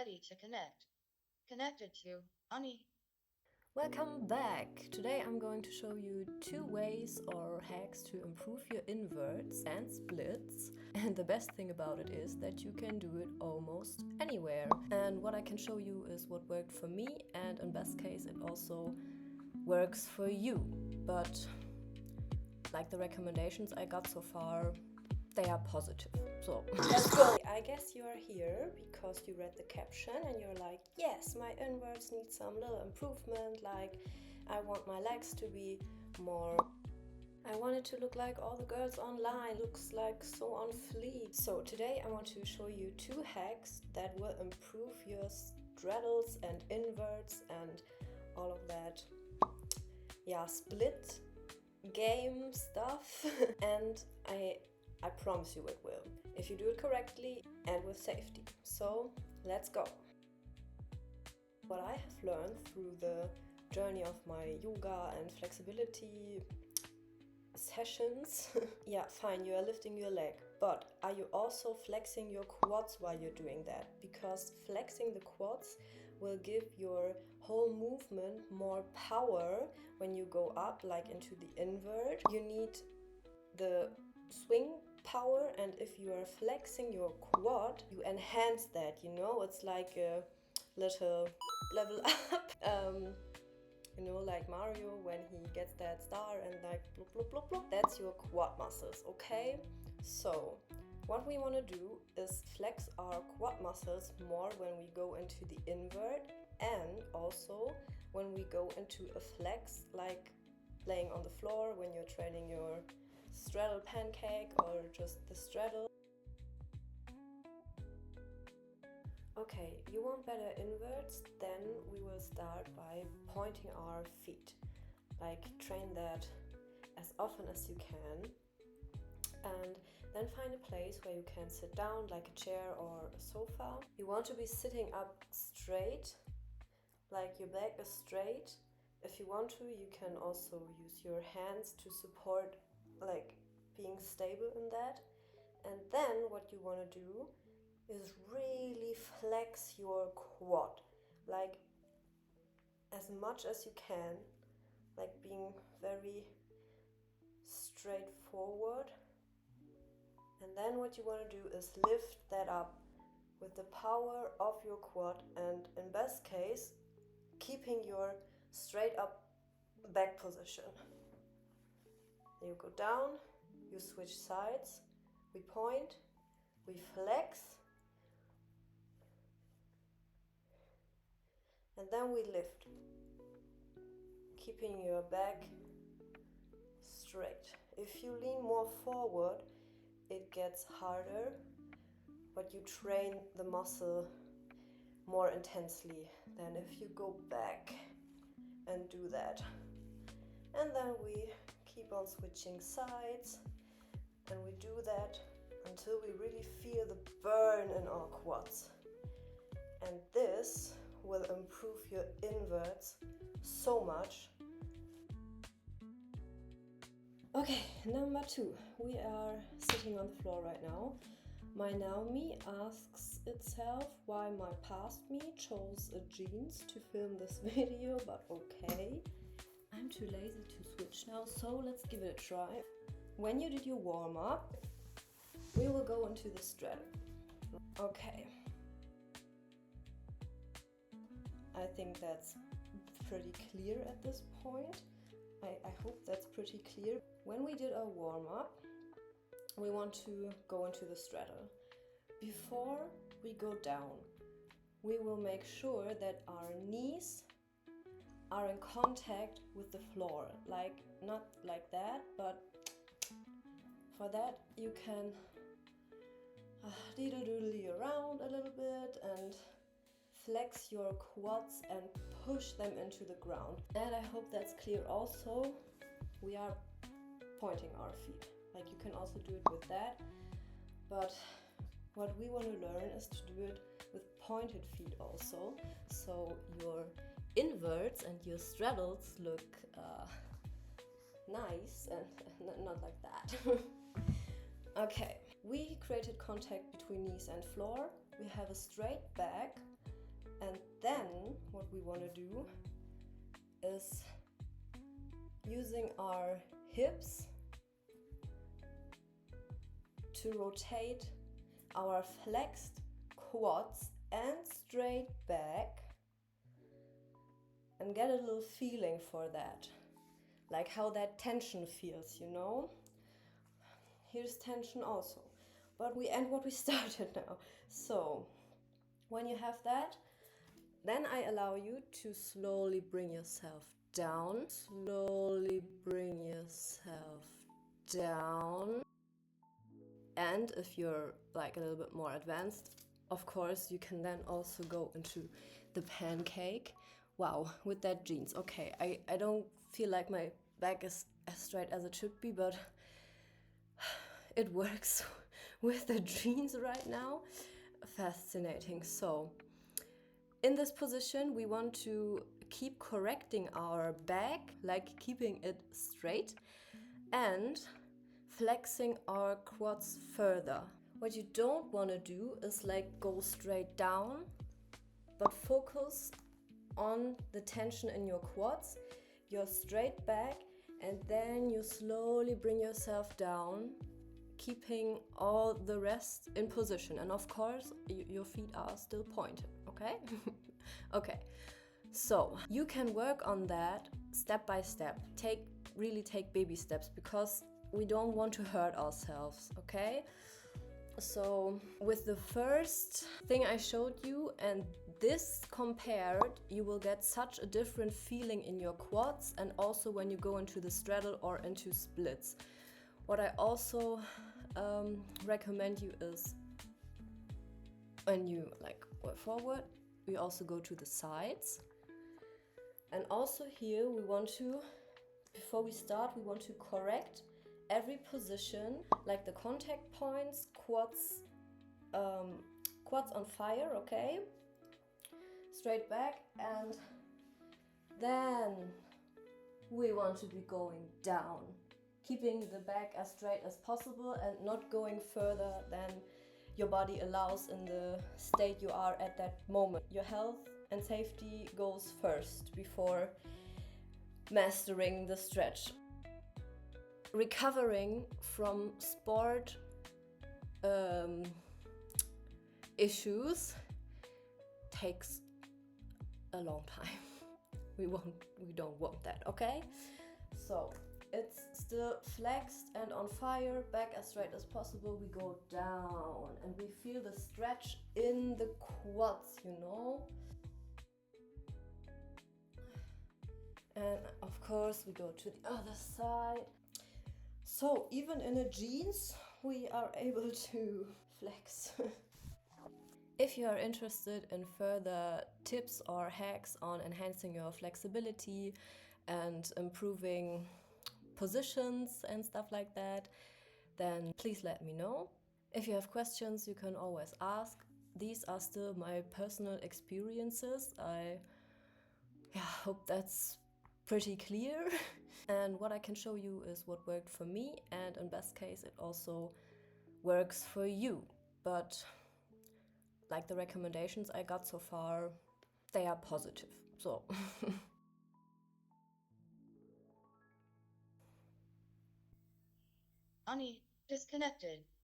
ready to connect. Connected to Anni. Welcome back! Today I'm going to show you 2 ways or hacks to improve your inverts and splits. And the best thing about it is that you can do it almost anywhere. And what I can show you is what worked for me, and in best case it also works for you. But like the recommendations I got so far, they are positive. So let's go! I guess you are here because you read the caption and you're like, yes, my inverts need some little improvement, like I want my legs to be more, I want it to look like all the girls online, looks like so on fleek. So today I want to show you 2 hacks that will improve your straddles and inverts and all of that, yeah, split game stuff. And I promise you it will, if you do it correctly and with safety. So let's go. What I have learned through the journey of my yoga and flexibility sessions, yeah, fine, you are lifting your leg, but are you also flexing your quads while you're doing that? Because flexing the quads will give your whole movement more power when you go up, like into the invert. You need the swing power, and if you are flexing your quad, you enhance that, you know, it's like a little level up. You know, like Mario when he gets that star and like bloop, bloop, bloop, bloop. That's your quad muscles, okay? So what we want to do is flex our quad muscles more when we go into the invert, and also when we go into a flex, like laying on the floor when you're training your straddle pancake or just the straddle. Okay, you want better inverts? Then we will start by pointing our feet. Like train that as often as you can. And then find a place where you can sit down, like a chair or a sofa. You want to be sitting up straight, like your back is straight. If you want to, you can also use your hands to support, like being stable in that. And then what you want to do is really flex your quad, like as much as you can, like being very straightforward. And then what you want to do is lift that up with the power of your quad, and in best case keeping your straight up back position. You go down, you switch sides, we point, we flex, and then we lift, keeping your back straight. If you lean more forward, it gets harder, but you train the muscle more intensely than if you go back and do that. And then we keep on switching sides, and we do that until we really feel the burn in our quads. And this will improve your inverts so much. Okay, number 2. We are sitting on the floor right now. My now me asks itself why my past me chose a jeans to film this video, but okay. I'm too lazy to switch now, so let's give it a try. When you did your warm-up, we will go into the straddle. Okay. I think that's pretty clear at this point. I hope that's pretty clear. When we did our warm-up, we want to go into the straddle. Before we go down, we will make sure that our knees are in contact with the floor, like not like that, but for that you can diddle-doodly around a little bit and flex your quads and push them into the ground. And I hope that's clear also. We are pointing our feet, like you can also do it with that, but what we want to learn is to do it with pointed feet also, so your inverts and your straddles look nice and not like that. Okay, we created contact between knees and floor. We have a straight back we want to do is using our hips to rotate our flexed quads and straight back, and get a little feeling for that, like how that tension feels, you know. Here's tension also, but we end what we started now. So when you have that, then I allow you to slowly bring yourself down, slowly bring yourself down. And if you're like a little bit more advanced, of course, you can then also go into the pancake. Wow, with that jeans. Okay, I don't feel like my back is as straight as it should be, but it works with the jeans right now. Fascinating. So in this position, we want to keep correcting our back, like keeping it straight, and flexing our quads further. What you don't want to do is like go straight down, but focus on the tension in your quads, your straight back, and then you slowly bring yourself down, keeping all the rest in position. And of course, your feet are still pointed, okay? Okay, so you can work on that step by step. Really take baby steps, because we don't want to hurt ourselves, okay? So with the first thing I showed you and this compared, you will get such a different feeling in your quads, and also when you go into the straddle or into splits. What I also recommend you is, when you like go forward, we also go to the sides. And also here we want to, before we start, we want to correct every position, like the contact points, quads on fire, okay? Straight back, and then we want to be going down, keeping the back as straight as possible and not going further than your body allows in the state you are at that moment. Your health and safety goes first before mastering the stretch. Recovering from sport issues takes a long time. We don't want that, okay? So it's still flexed and on fire, back as straight as possible. We go down and we feel the stretch in the quads, you know? And of course we go to the other side. So even in a jeans, we are able to flex. If you are interested in further tips or hacks on enhancing your flexibility and improving positions and stuff like that, then please let me know. If you have questions, you can always ask. These are still my personal experiences. I hope that's pretty clear. And what I can show you is what worked for me, and in best case it also works for you. But like the recommendations I got so far, they are positive. So Anni, disconnected.